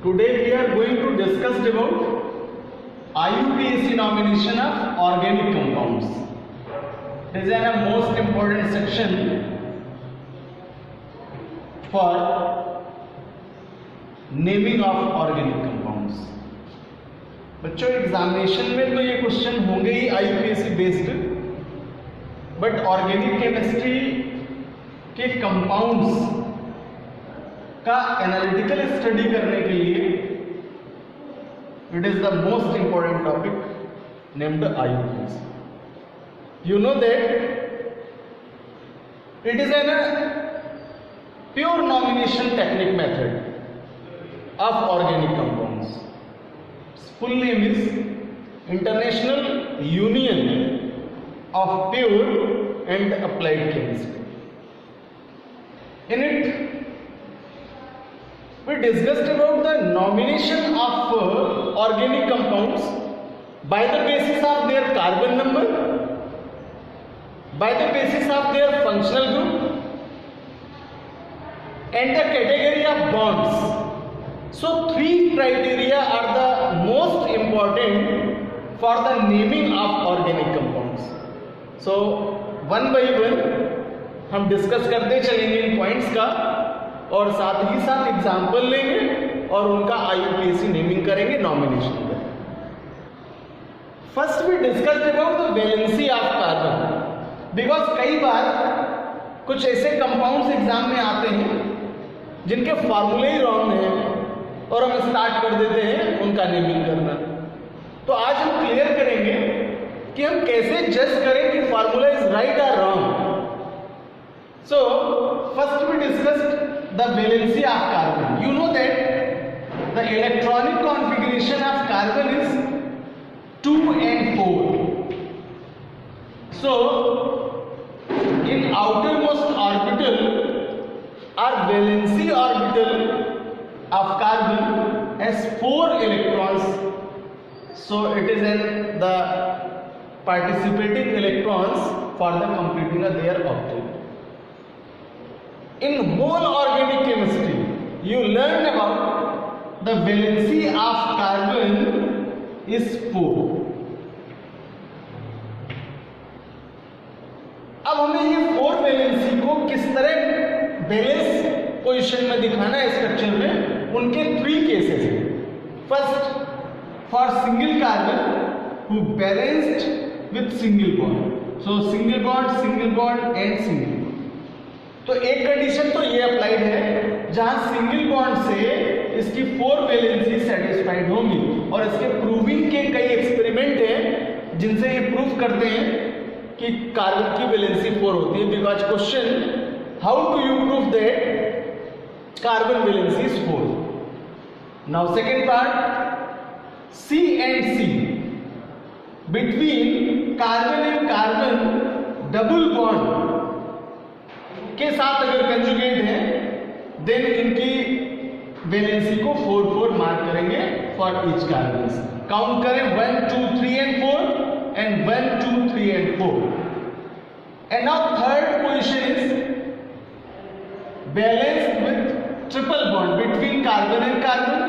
Today we are going to discuss about IUPAC nomination of organic compounds. This is a most important section for naming of organic compounds. बच्चों examination में तो ये question होंगे ही IUPAC based, but organic chemistry के compounds का analytical study करने के लिए it is the most important topic named IUPAC. You know that it is a pure nomination technique method of organic compounds. Its full name is International Union of Pure and Applied Chemistry. In it, we discussed about the nomination of organic compounds by the basis of their carbon number, by the basis of their functional group, and the category of bonds. So three criteria are the most important for the naming of organic compounds. So one by one हम discuss करते चलेंगे इन points का, और साथ ही साथ example लेंगे और उनका IUPAC नेमिंग करेंगे, नॉमिनेशन करेंगे. First we discuss about the valency of carbon, because कई बार कुछ ऐसे कंपाउंड्स एग्जाम में आते हैं जिनके फॉर्मूले ही रॉन्ग हैं और हम स्टार्ट कर देते हैं उनका नेमिंग करना. तो आज हम क्लियर करेंगे कि हम कैसे जज करें कि फॉर्मूला इज राइट और wrong. So first we discussed the valency of carbon. You know that the electronic configuration of carbon is 2 and 4. So in outermost orbital or valency orbital of carbon has 4 electrons. So it is in the participating electrons for the completing of their object. In whole organic chemistry, you learn about the valency of carbon is 4. अब हमें ये 4 valency को किस तरह balance position में दिखाना है structure में, उनके 3 केसेस हैं. First, for single carbon who balanced with single bond. So single bond and single. तो एक कंडीशन तो ये अप्लाइड है जहां सिंगल बॉन्ड से इसकी 4 वैलेंसी सेटिस्फाइड होंगी, और इसके प्रूविंग के कई एक्सपेरिमेंट हैं जिनसे ये प्रूव करते हैं कि कार्बन की वैलेंसी 4 होती है. Because question, how do you prove that carbon valency is 4. Now second part, C and C between carbon and carbon double bond के साथ अगर कंजुगेट है, देन इनकी वैलेंसी को 4 मार्क करेंगे फॉर ईच कार्बन. काउंट करें 1 2 3 and 4 and 1 2 3 and 4. And now third position is balanced with triple bond between carbon and carbon,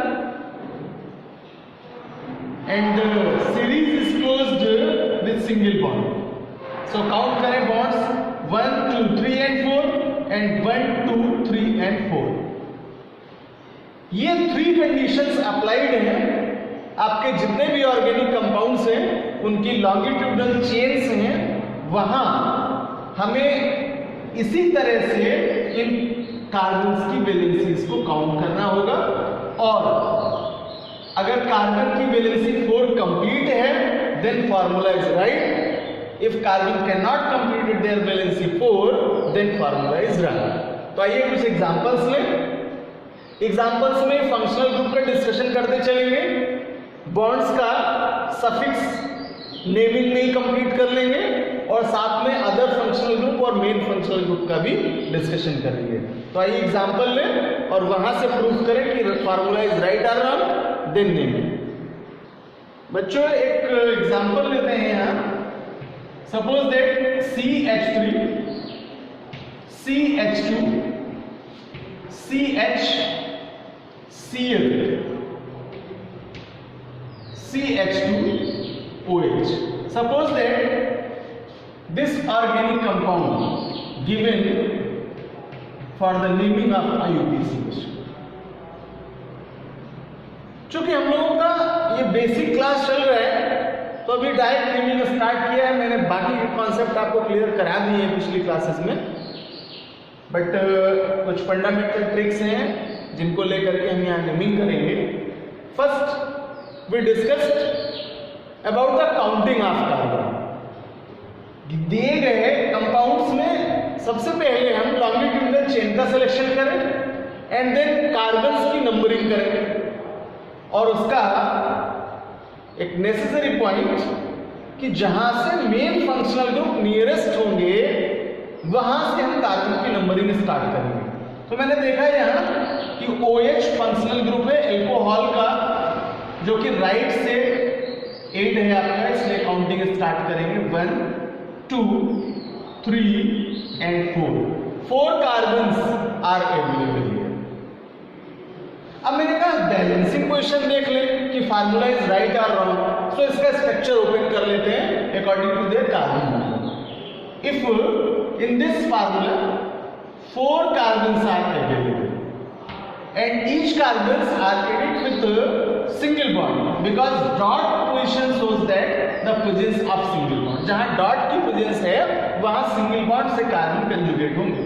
and series is closed with single bond. So count करें bonds 1 2 3 and 4 and 1 2 3 and 4. ये 3 conditions applied हैं. आपके जितने भी organic compounds हैं उनकी longitudinal chains हैं, वहां हमें इसी तरह से इन कार्बन्स की वैलेंसीज को काउंट करना होगा. और अगर कार्बन की वैलेंसी 4 कंप्लीट है, then formula is right. If carbon cannot complete their valency 4, then formula is wrong. तो आइए कुछ एग्जांपल्स लें. एग्जांपल्स में फंक्शनल ग्रुप का डिस्कशन करते चलेंगे, बॉन्ड्स का सफिक्स नेमिंग में ही कंप्लीट कर लेंगे, और साथ में अदर फंक्शनल ग्रुप और मेन फंक्शनल ग्रुप का भी डिस्कशन करेंगे. तो आइए एग्जांपल लें और वहां से प्रूव करें कि फॉर्मूला इज राइट और रॉन्ग, देन नेमिंग. बच्चों एक एग्जांपल लेते हैं यहाँ. Suppose that CH3, CH2, CH, Cl CH2OH. Suppose that this organic compound given for the naming of IUPAC question. चूंकि हम लोगों का ये बेसिक क्लास चल रहा है तो अभी डायरेक्ट नेमिंग स्टार्ट किया है। मैंने बाकी के कॉन्सेप्ट आपको क्लियर करा दिए हैं पिछली क्लासेस में, बट कुछ फंडामेंटल ट्रिक्स हैं जिनको लेकर के हम यहाँ नेमिंग करेंगे। First we discussed about the counting of carbon. दिए गए कंपाउंड्स में सबसे पहले हम लॉन्गिट्यूडिनल चेन का सिलेक्शन करें एंड देन कार्बन्स की नंबरिंग करें, और उसका एक नेसेसरी पॉइंट कि जहां से मेन फंक्शनल ग्रुप नियरेस्ट होंगे वहां से हम कार्बन की नंबरिंग स्टार्ट करेंगे। तो मैंने देखा यहाँ कि OH फंक्शनल ग्रुप है एल्कोहल का, जो कि राइट से 8 है आपका, इसलिए काउंटिंग स्टार्ट करेंगे 1 2 3 and 4 कार्बन्स आर अवेलेबल है। अब मैंने कहा बैलेंसिंग क्वेश्चन देख ले कि फार्मूला इज राइट और रॉन्ग, सो इसका स्ट्रक्चर ओपन कर लेते हैं according to their carbon number. If in this formula 4 carbons are available and each carbons are added with a single bond because dot position shows that the presence of single bond. जहां dot की presence है वहां single bond से carbon conjugate होंगे।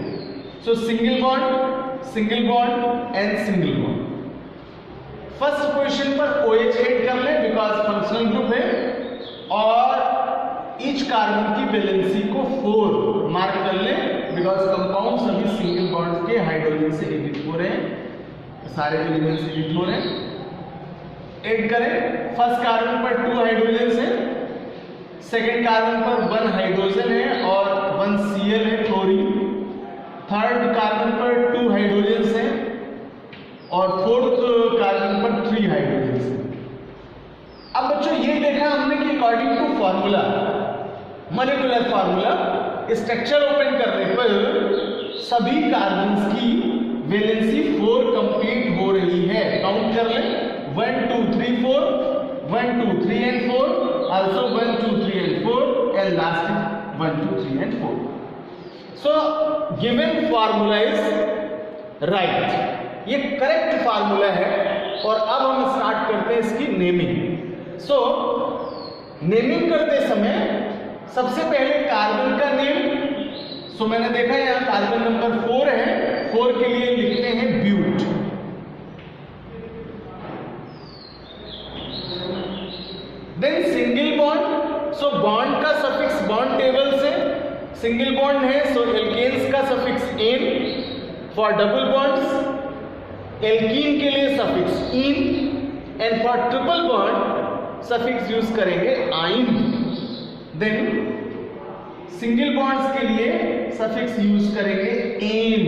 सो single bond and single bond. First position पर OH add कर ले because functional group है, और ईच कार्बन की वैलेंसी को 4 मार्क कर ले बिकॉज कंपाउंड सभी सिंगल बॉन्ड के हाइड्रोजन से एडिट हो रहे हैं, सारे एलिमेंट्स एडिट हो रहे हैं। ऐड करें, फर्स्ट कार्बन पर 2 हाइड्रोजन है, सेकेंड कार्बन पर 1 हाइड्रोजन है और 1 Cl है क्लोरीन, थर्ड कार्बन पर 2 हाइड्रोजन है और फोर्थ कार्बन पर 3 हाइड्रोजन है। अब बच्चों ये देखा हमने कि according to formula, molecular formula, structure open करने पर सभी कार्बन्स की वैलेंसी 4 कंप्लीट हो रही है। काउंट कर ले 1 2 3 4 1 2 3 and 4, also 1 2 3 and 4 and last 1 2 3 and 4. So given formula is right, ये करेक्ट फार्मूला है। और अब हम स्टार्ट करते हैं इसकी नेमिंग। सो नेमिंग करते समय सबसे पहले कार्बन का नेम, सो मैंने देखा यहाँ कार्बन नंबर 4 है, 4 के लिए लिखते हैं but. Then single bond, so bond का सफिक्स बॉन्ड टेबल से सिंगल बॉन्ड है, सो एल्केन्स का suffix ane. For double bonds alkene के लिए suffix ene, and for triple bond suffix use करेंगे आइन। देन सिंगल बॉन्ड्स के लिए suffix use करेंगे एन।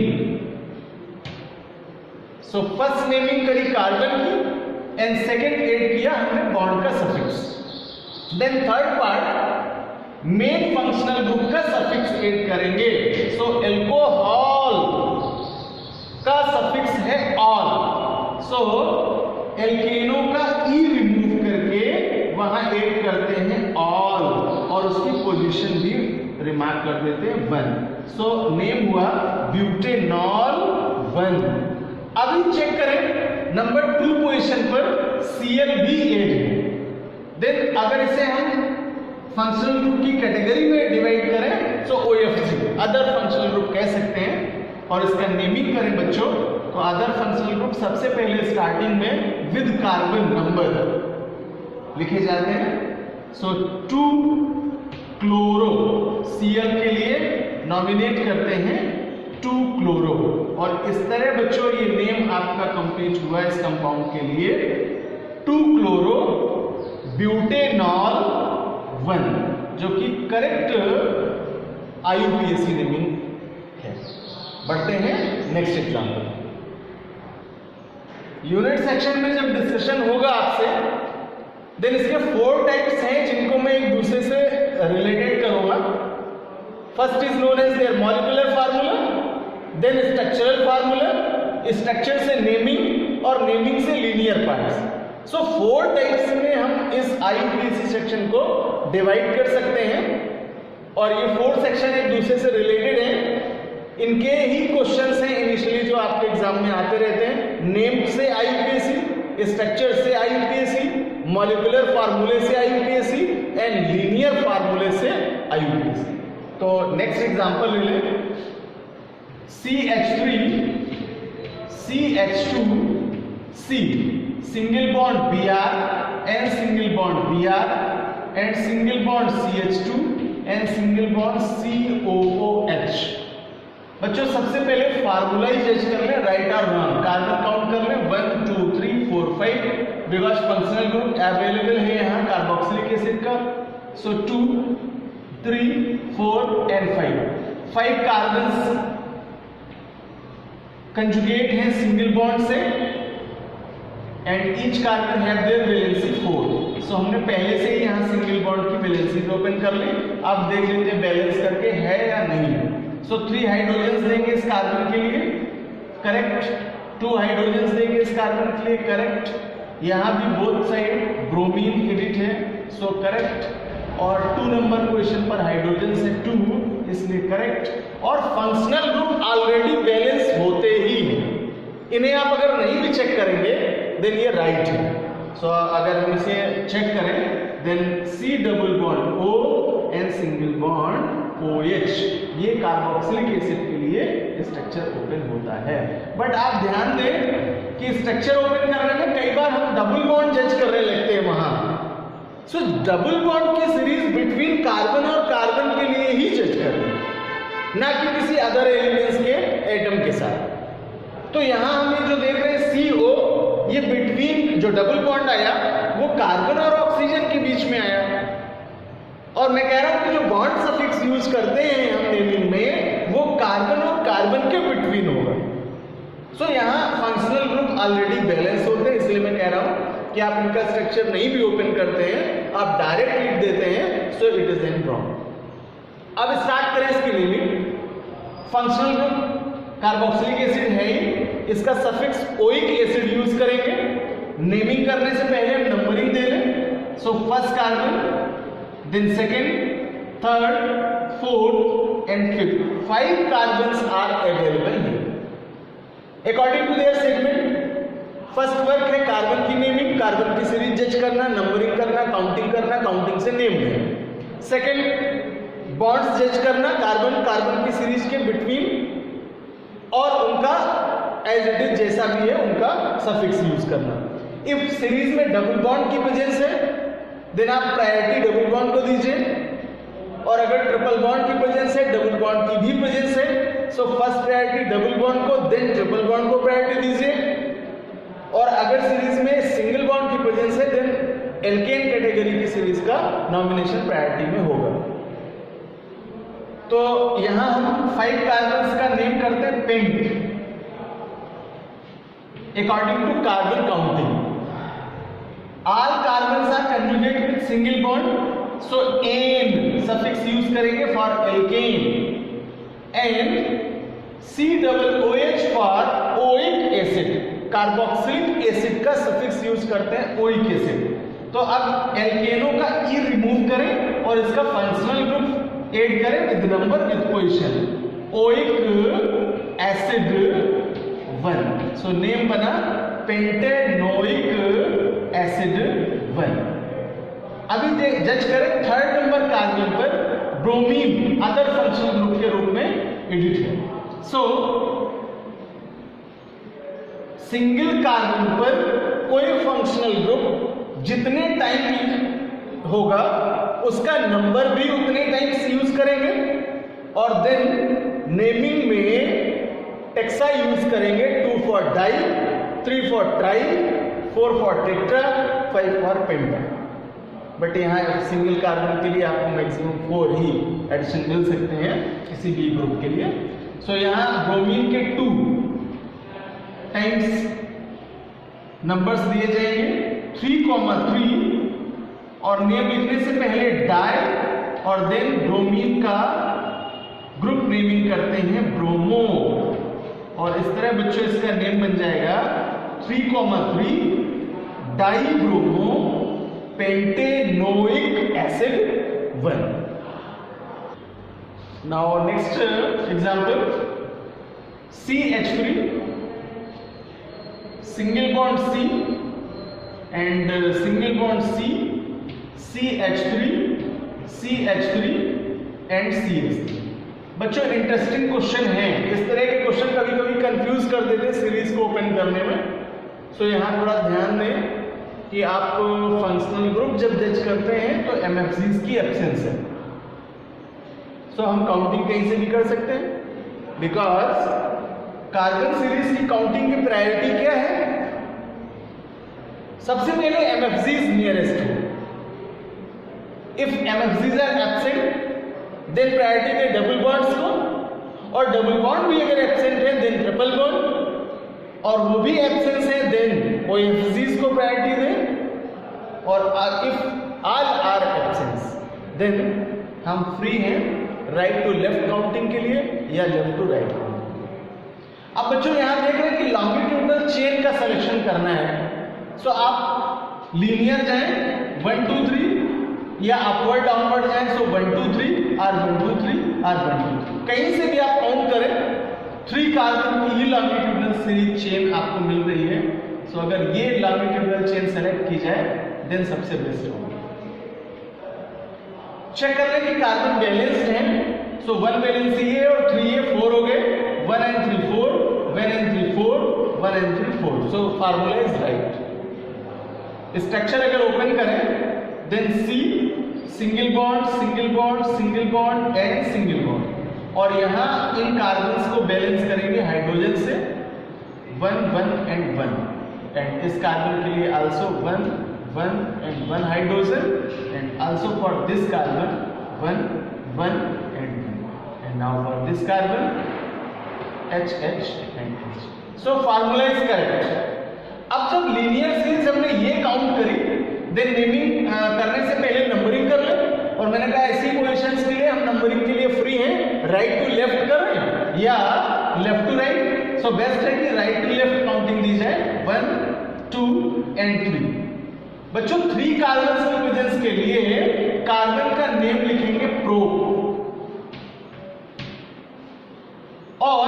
सो फर्स्ट नेमिंग करी कार्बन की एंड सेकेंड ऐड किया हमने बॉन्ड का suffix. Then third part main functional group का सफिक्स ऐड करेंगे। सो एल्कोहल का सफिक्स है ऑल, सो एल्केनो का ई रिमूव करके वहां ऐड करते हैं ऑल और उसकी पोजीशन भी रिमार्क कर देते हैं 1। सो नेम हुआ ब्यूटेनॉल 1। अभी चेक करें नंबर 2 पोजीशन पर Cl भी ऐड है। देन अगर इसे हम फंक्शनल ग्रुप की कैटेगरी में डिवाइड करें तो OFG अदर फंक्शनल ग्रुप कह सकते हैं, और इसका नेमिंग करें बच्चों तो अदर फंक्शनल ग्रुप सबसे पहले स्टार्टिंग में विद कार्बन नंबर लिखे जाते हैं। सो 2 क्लोरो Cl के लिए नॉमिनेट करते हैं 2 क्लोरो, और इस तरह बच्चों ये नेम आपका कंप्लीट हुआ इस कंपाउंड के लिए 2 क्लोरो ब्यूटेनॉल 1, जो कि करेक्ट IUPAC नेमिंग है। बढ़ते हैं नेक्स्ट एग्जाम्पल। यूनिट सेक्शन में जब डिस्कशन होगा आपसे, देन इसके 4 टाइप्स हैं जिनको मैं एक दूसरे से रिलेटेड करूंगा। First is known as their molecular formula, then structural formula, structure से नेमिंग और नेमिंग से लीनियर पार्ट्स। सो 4 टाइप्स में हम इस IUPAC सेक्शन को डिवाइड कर सकते हैं और ये 4 सेक्शन एक दूसरे से रिलेटेड हैं। इनके ही क्वेश्चंस हैं इनिशियली जो आपके एग्जाम में आते रहते हैं। नेम से IUPAC, स्ट्रक्चर से IUPAC, मॉलिक्यूलर फार्मूले से IUPAC एंड लीनियर फार्मूले से IUPAC। तो नेक्स्ट एग्जांपल ले लें, CH2C single bond Br and single bond Br and single bond CH2 and single bond COOH। बच्चों सबसे पहले फार्मूला ही जज कर लें, राइट और रॉन्ग। कार्बन काउंट कर लें 1 2 3 4 5 बिकॉज फंक्शनल ग्रुप अवेलेबल है यहाँ कार्बोक्सिलिक एसिड का। सो 2 3 4 एंड 5 कार्बन्स कंजुगेट हैं सिंगल बॉन्ड से and each carbon have their valency 4। सो हमने पहले से ही यहाँ सिंगल बॉन्ड की वैलेंसी ओपन कर ली। अब देख लेते हैं बैलेंस करके है या नहीं है। सो 3 हाइड्रोजन्स देंगे इस कार्बन के लिए, करेक्ट। 2 हाइड्रोजन्स देंगे इस कार्बन के लिए, करेक्ट। यहाँ भी बोथ साइड ब्रोमीन एडिट है, सो करेक्ट। और 2 नंबर क्वेश्चन पर हाइड्रोजन से 2 इसलिए करेक्ट। और फंक्शनल ग्रुप ऑलरेडी बैलेंस होते ही हैं, इन्हें आप अगर नहीं भी चेक करेंगे देन ये राइट है। सो अगर हम इसे चेक करें then C double bond O and single bond OH, ये कार्बोक्सिलिक एसिड के लिए स्ट्रक्चर ओपन होता है। बट आप ध्यान दें कि स्ट्रक्चर ओपन करने में कई बार हम डबल बॉन्ड जज करने लगते हैं वहां। सो डबल बॉन्ड की सीरीज बिटवीन कार्बन और कार्बन के लिए ही जज करें, ना कि किसी अदर एलिमेंट्स के एटम के साथ। तो यहां हम ये जो देख रहे हैं CO, ये बिटवीन जो डबल बॉन्ड आया वो कार्बन और ऑक्सीजन के बीच में आया। और मैं कह रहा हूं कि जो बॉन्ड सफिक्स यूज करते हैं हम नेमिंग में वो कार्बन और कार्बन के बिटवीन होगा। सो यहाँ फंक्शनल ग्रुप ऑलरेडी बैलेंस होते हैं, इसलिए मैं कह रहा हूं कि आप इनका स्ट्रक्चर नहीं भी ओपन करते हैं, आप डायरेक्ट लिख देते हैं। So it is in wrong. अब स्टार्ट करें इसकी naming. Functional group carboxylic acid है ही, इसका सफिक्स ओइक एसिड यूज करेंगे। नेमिंग करने से पहले हम नंबरिंग दे लें। So first carbon, then second, third, fourth and fifth. 5 carbons are available here. According to their segment, first work है कार्बन की नेमिंग, कार्बन की सीरीज जज करना, नंबरिंग करना, काउंटिंग से नेम देना। सेकंड बॉन्ड्स जज करना, कार्बन की सीरीज के बिटवीन और उनका एज इट इज जैसा भी है उनका सफिक्स यूज करना। इफ सीरीज में डबल बॉन्ड की प्रेजेंस है देन आप प्रायोरिटी डबल बॉन्ड को दीजिए, और अगर ट्रिपल बॉन्ड की प्रेजेंस है, डबल बॉन्ड की भी प्रेजेंस है, so first priority double bond को, देन ट्रिपल बॉन्ड को प्रायोरिटी दीजिए। और अगर सीरीज में सिंगल बॉन्ड की प्रेजेंस है देन एल्केन कैटेगरी की सीरीज का नॉमिनेशन प्रायोरिटी में होगा। तो यहां हम 5 कार्बन्स का नेम करते हैं pent according to carbon counting. All carbons are conjugate with single bond, so ane suffix use करेंगे for alkane and COOH for oic acid, carboxylic acid का सफिक्स यूज करते हैं ओइक एसिड। तो अब एल्केनो का ई रिमूव करें और इसका फंक्शनल ग्रुप ऐड करें with number with position, oic acid 1। So name बना पेंटेनोइक एसिड 1। अभी जज करें थर्ड नंबर कार्बन पर ब्रोमीन अदर फंक्शनल ग्रुप के रूप में एडिट है। सो सिंगल कार्बन पर कोई फंक्शनल ग्रुप जितने टाइम होगा उसका नंबर भी उतने टाइम्स यूज करेंगे, और देन नेमिंग में टेक्सा यूज करेंगे 2 for di, 3 for tri, 4 for tetra, 5 for penta. But यहाँ सिंगल कार्बन के लिए आपको मैक्सिमम 4 ही एडिशन मिल सकते हैं किसी भी ग्रुप के लिए। सो यहाँ ब्रोमीन के 2 टाइम्स नंबर्स दिए जाएंगे 3,3, और नेम लिखने से पहले डाई और देन ब्रोमीन का ग्रुप नेमिंग करते हैं ब्रोमो, और इस तरह बच्चों इसका नेम बन जाएगा 3,3 dibromo pentanoic acid 1. Now next example, CH3 single bond C and single bond C, CH3 CH3 and CH3. बच्चों इंटरेस्टिंग क्वेश्चन है, इस तरह के क्वेश्चन कभी कभी कंफ्यूज कर देते हैं सीरीज को ओपन करने में. सो यहाँ थोड़ा ध्यान दें कि आप फंक्शनल ग्रुप जब जज करते हैं तो MFCs की एब्सेंस है. सो हम काउंटिंग कहीं से भी कर सकते हैं, बिकॉज कार्बन सीरीज की काउंटिंग की प्रायोरिटी क्या है? सबसे पहले MFCs नियरेस्ट हो. If MFCs are absent then priority दे डबल बॉन्ड्स को, और डबल बॉन्ड भी अगर एब्सेंट है देन ट्रिपल बॉन्ड, और वो भी एब्सेंस है देन OFCs को प्रायोरिटी दे, और if all are absence then हम फ्री हैं राइट टू लेफ्ट काउंटिंग के लिए या लेफ्ट टू राइट काउंटिंग. अब बच्चों यहां देख रहे हैं कि लॉन्गिट्यूडनल चेन का सिलेक्शन करना है. सो आप लीनियर जाएं 1 2 3 या अपवर्ड डाउनवर्ड जाएं. सो 1 2 3 और 1 2 3 और 1 2 3 कहीं से भी आप काउंट करें 3 कार्बन की ही लॉन्गिट्यूडनल सीरीज चेन आपको मिल रही है. सो अगर ये लॉन्गिट्यूडनल चेन सेलेक्ट की जाए देन सबसे बेस्ट होगा. चेक कर लें कि कार्बन बैलेंस्ड है. सो 1 बैलेंस ये है और 3 ये 4 हो गए. 1 and 3 4, 1 and 3 4, 1 and 3 4. So formula is right. Structure अगर ओपन करें then C single bond single bond single bond and single bond, और यहां इन कार्बन्स को बैलेंस करेंगे हाइड्रोजन से 1 1 and 1, एंड इस कार्बन के लिए also 1 1 and 1 hydrogen, and also for this carbon 1 1 and 1, and now for this carbon H H and H. So formula is correct. अब जब लीनियर सीरीज हमने ये काउंट करी देन नेमिंग करने से पहले नंबरिंग कर ले, और मैंने कहा ऐसी पोजीशंस के लिए हम नंबरिंग के लिए फ्री हैं, राइट टू लेफ्ट करें या left to right. So best है कि राइट टू लेफ्ट काउंटिंग दी जाए 1 2 and 3. बच्चों 3 कार्बन की प्रेजेंस के लिए कार्बन का नेम लिखेंगे प्रो, और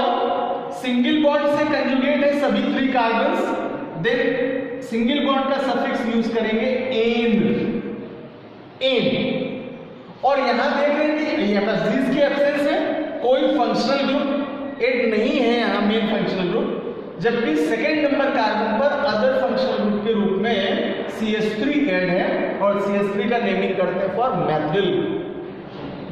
सिंगल बॉन्ड से कंजुगेट है सभी 3 कार्बन्स, देन सिंगल बॉन्ड का सफिक्स यूज करेंगे एन. और यहां देख रहे हैं कि MFCs की एब्सेंस है, कोई फंक्शनल ग्रुप ऐड नहीं है यहां मेन फंक्शनल ग्रुप, जबकि सेकेंड नंबर कार्बन पर अदर फंक्शनल ग्रुप के रूप में CH3 ऐड है, और CH3 का नेमिंग करते हैं for Maithil,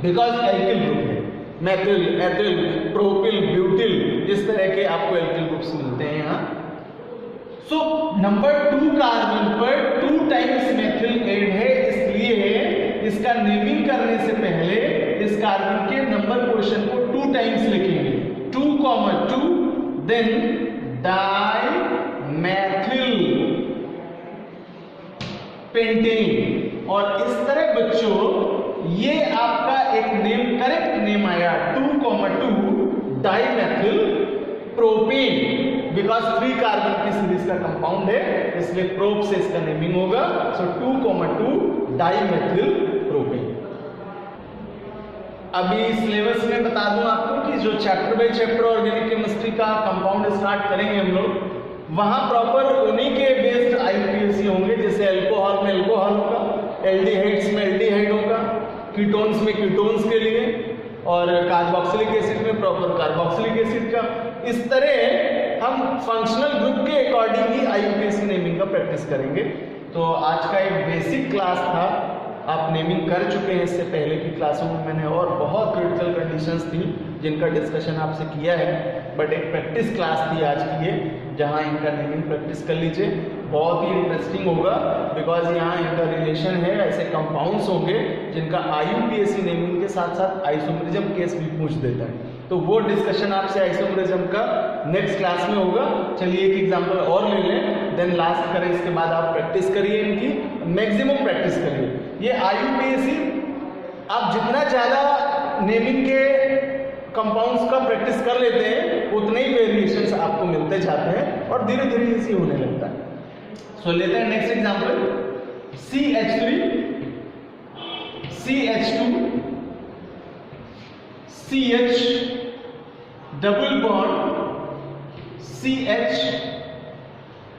because alkyl group है. मैथिल, एथिल, प्रोपिल, ब्यूटिल, इस तरह के आपको एल्किल ग्रुप्स मिलते हैं यहाँ. सो नंबर 2 कार्बन पर 2 टाइम्स मैथिल ऐड है, इसलिए इसका नेमिंग करने से पहले इस कार्बन के नंबर पोजीशन को 2 टाइम्स लिखेंगे. 2, 2 देन डाइमेथिल पेंटेन. और इस तरह बच्चों ये आपका एक नेम, करेक्ट नेम आया 2, 2 डाइमेथिल प्रोपेन, बिकॉज 3 कार्बन की सीरीज का कंपाउंड है इसलिए प्रोप से इसका नेमिंग होगा. सो 2, 2 डाइमेथिल प्रोपेन. अभी सिलेबस में बता दूं आपको कि जो chapter by chapter organic chemistry का कंपाउंड स्टार्ट करेंगे हम लोग, वहां प्रॉपर उन्हीं के बेस्ड IUPAC होंगे. जैसे अल्कोहल में अल्कोहल होगा, एल्डिहाइड्स में एल्डिहाइड होगा, कीटोन्स में कीटोन्स के लिए, और कार्बोक्सिलिक एसिड में प्रॉपर कार्बोक्सिलिक एसिड का. इस तरह हम फंक्शनल ग्रुप के अकॉर्डिंग ही IUPAC नेमिंग का प्रैक्टिस करेंगे. तो आज का एक बेसिक क्लास था, आप नेमिंग कर चुके हैं इससे पहले की क्लासों में मैंने, और बहुत क्रिटिकल कंडीशंस थी जिनका डिस्कशन आपसे किया है, बट एक प्रैक्टिस क्लास थी आज की ये, जहां इनका नेमिंग प्रैक्टिस कर लीजिए. बहुत ही इंटरेस्टिंग होगा, बिकॉज यहाँ इनका रिलेशन है, ऐसे कंपाउंड्स होंगे जिनका IUPAC नेमिंग के साथ साथ आइसोमरिज्म केस भी पूछ देता है. तो वो डिस्कशन आपसे आइसोमरिज्म का नेक्स्ट क्लास में होगा. चलिए एक एग्जांपल और ले लें, देन लास्ट करें, इसके बाद आप प्रैक्टिस करिए, इनकी मैक्सिमम प्रैक्टिस करिए. ये IUPAC आप जितना ज़्यादा नेमिंग के कंपाउंड्स का प्रैक्टिस कर लेते हैं उतने ही वेरिएशंस आपको मिलते जाते हैं और धीरे धीरे इसी होने लगता है. सो लेते हैं next example, CH3, CH2, CH double bond CH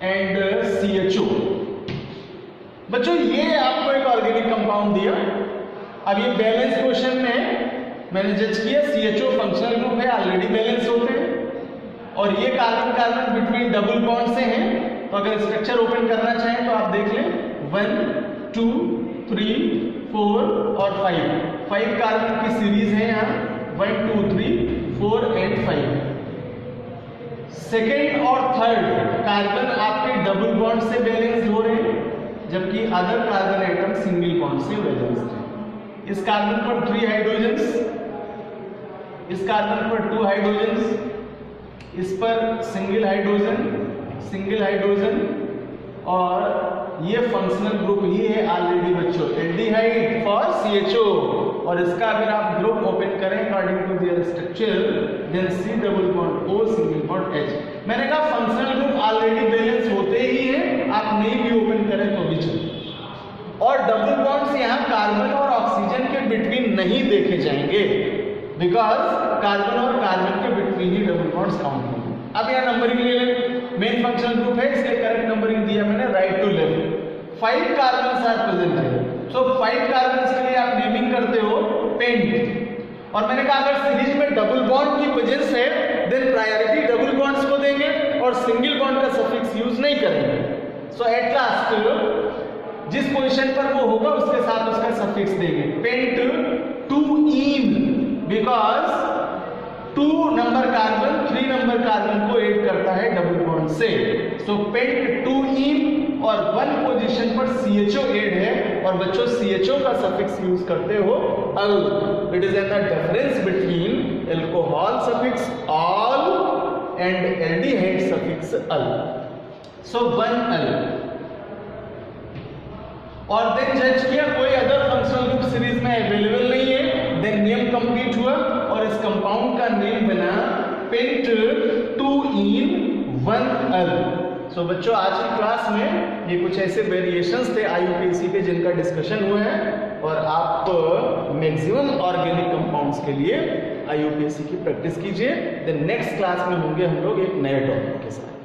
and CHO। बच्चों ये आपको एक ऑर्गेनिक कंपाउंड दिया। अब ये बैलेंस क्वेश्चन में मैंने जज किया CHO फंक्शनल ग्रुप है, ऑलरेडी बैलेंस होते हैं, और ये carbon carbon between double bond से हैं। तो अगर स्ट्रक्चर ओपन करना चाहें तो आप देख लें 1 2 3 4 और 5 कार्बन की सीरीज है यहाँ, 1 2 3 4 एंड 5। सेकेंड और थर्ड कार्बन आपके डबल बॉन्ड से बैलेंस हो रहे हैं, जबकि other carbon atom single bond से बैलेंस है। इस कार्बन पर 3 हाइड्रोजन्स, इस कार्बन पर 2 हाइड्रोजन्स, इस पर सिंगल हाइड्रोजन, और ये फंक्शनल ग्रुप ही है ऑलरेडी बच्चों, एल्डिहाइड फॉर CHO। और इसका अगर आप ग्रुप ओपन करें according to their structure, then C double bond O single bond H। मैंने कहा फंक्शनल ग्रुप ऑलरेडी बैलेंस होते ही है, आप नहीं भी ओपन करें तो भी चले। और डबल बॉन्ड्स यहाँ कार्बन और ऑक्सीजन के बिटवीन नहीं देखे जाएंगे, बिकॉज कार्बन और कार्बन के बिटवीन ही डबल बॉन्ड्स काउंट होंगे। अब यहाँ नंबरिंग ले लें, मेन फंक्शनल ग्रुप है इसलिए करेक्ट नंबरिंग दिया मैंने right to left. 5 carbon are present है, सो 5 कार्बन के लिए आप नेमिंग करते हो पेंट। और मैंने कहा अगर सीरीज में डबल बॉन्ड की प्रेजेंस है देन प्रायोरिटी डबल बॉन्ड्स को देंगे और सिंगल बॉन्ड का सफिक्स यूज नहीं करेंगे। सो एट लास्ट जिस पोजीशन पर वो होगा उसके साथ उसका सफिक्स देंगे। Pent 2ene, because 2 number carbon 3 number carbon को ऐड करता है डबल बॉन्ड से। सो पेंट 2ene और 1 पोजीशन पर CHO ऐड है, और बच्चों CHO का सफिक्स यूज करते हो al. It is an the difference between alcohol suffix ol and aldehyde suffix al. So 1L। और देन जज किया कोई अदर फंक्शनल ग्रुप सीरीज में अवेलेबल नहीं है, देन नेम कंप्लीट हुआ और इस कंपाउंड का नेम बना पेंट 2ene 1L। सो बच्चों आज की क्लास में ये कुछ ऐसे वेरिएशंस थे IUPAC के जिनका डिस्कशन हुआ है, और आप मैक्सिमम ऑर्गेनिक कंपाउंड्स के लिए IUPAC की प्रैक्टिस कीजिए। देन नेक्स्ट क्लास में होंगे हम लोग एक नए टॉपिक के साथ।